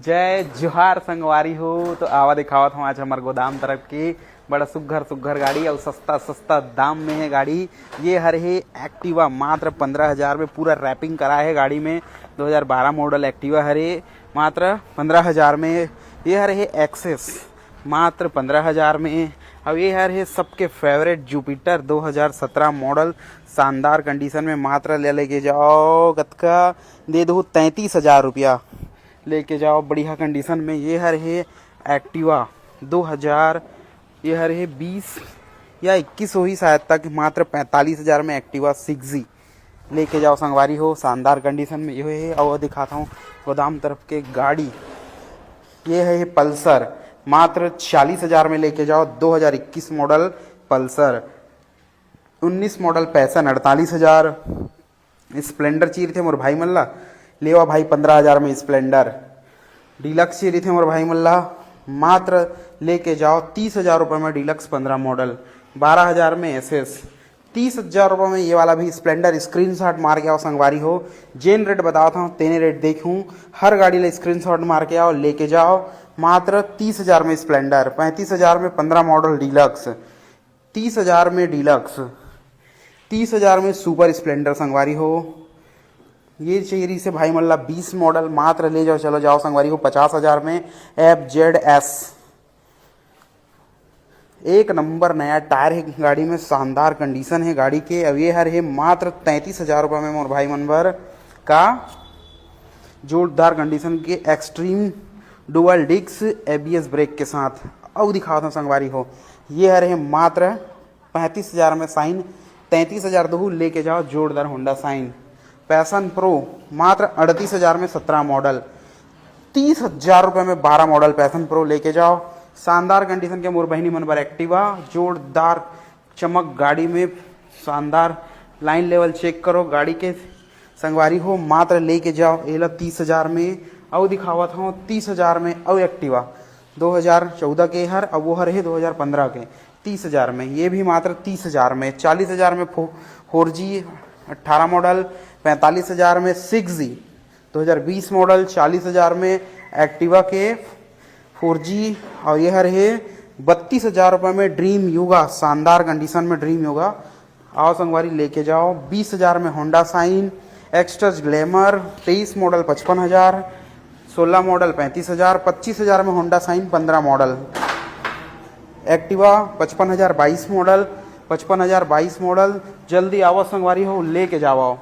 जय जोहार संगवारी हो। तो आवा दिखावत हूँ आज हमारे गोदाम तरफ की बड़ा सुघर सुघर गाड़ी और सस्ता सस्ता दाम में है गाड़ी। ये हर है एक्टिवा मात्र 15,000 में, पूरा रैपिंग करा है गाड़ी में। 2012 मॉडल एक्टिवा हरे मात्र 15,000 में। ये हर है एक्सेस मात्र 15,000 में। अब ये हर है सबके फेवरेट जुपिटर 2017 मॉडल शानदार कंडीशन में, मात्र लेके जाओ कतका दे दो 33,000 रुपया लेके जाओ बढ़िया कंडीशन में। ये हर है एक्टिवा 2000, ये हर है 20 या 21 हो ही शायद तक, मात्र 45,000 में एक्टिवा 6G लेके जाओ संगवारी हो शानदार कंडीशन में। ये है और दिखाता हूँ गोदाम तरफ के गाड़ी। ये है पल्सर मात्र 40,000 में लेके जाओ। 2021 model Pulsar, 19 model passion 48,000। Splendor चाहिए थे मोर भाई मल्ला, लेवा भाई 15,000 में स्प्लेंडर। डीलक्स चाहिए थे मोर भाई मल्ला, मात्र लेके जाओ 30,000 रुपये में डीलक्स 15 मॉडल। 12,000 में एसएस, 30,000 रुपये में ये वाला भी स्प्लेंडर। स्क्रीनशॉट मार के आओ संगवारी हो, जेन रेट बताता हूँ तेने रेट देखूँ। हर गाड़ी ले स्क्रीनशॉट मार के आओ लेके जाओ मात्र 30,000 में स्प्लेंडर, 35,000 में 15 मॉडल डीलक्स, 30,000 में डीलक्स, 30,000 में सुपर स्प्लेंडर संगवारी हो। ये चाहिए से भाई मल्ला 20 मॉडल, मात्र ले जाओ चलो जाओ संगवारी हो 50,000 में FZS। एक नंबर नया टायर है गाड़ी में, शानदार कंडीशन है गाड़ी के। अब ये हर है मात्र 33,000 रुपये में मोर भाई मनभर का जोरदार कंडीशन के extreme dual disc ABS brake के साथ। अब दिखाता हूँ संगवारी हो, ये हर है मात्र 35,000 में साइन, 33,000 दो लेके जाओ जोरदार होंडा साइन। पैशन प्रो मात्र 38,000 में 17 मॉडल, 30,000 रुपये में 12 मॉडल पैशन प्रो लेके जाओ। शानदार कंडीशन के मोर बहनी मनबर एक्टिवा, जोरदार चमक गाड़ी में, शानदार लाइन लेवल चेक करो गाड़ी के संगवारी हो, मात्र लेके जाओ एला 30,000 में। और दिखावत हूँ 30,000 में और एक्टिवा 2014 के हर, अब वो हर है 2015 के 30,000 में। ये भी मात्र 30,000 में। 40,000 में 4G 18 मॉडल, 45,000 में 6G 2020 मॉडल, 40,000 में एक्टिवा के 4G। और ये हर है 32,000 रुपये में ड्रीम युगा, शानदार कंडीशन में ड्रीम युगा। आओ संगवारी लेके जाओ। 20,000 में Honda Shine extra glamour, 23 model 55,000, 16 model 35,000, 25,000 में Honda Shine 15 model. Activa 55,000 22 model, 55,000 22 model. जल्दी आओ संगवारी हो लेके जाओ।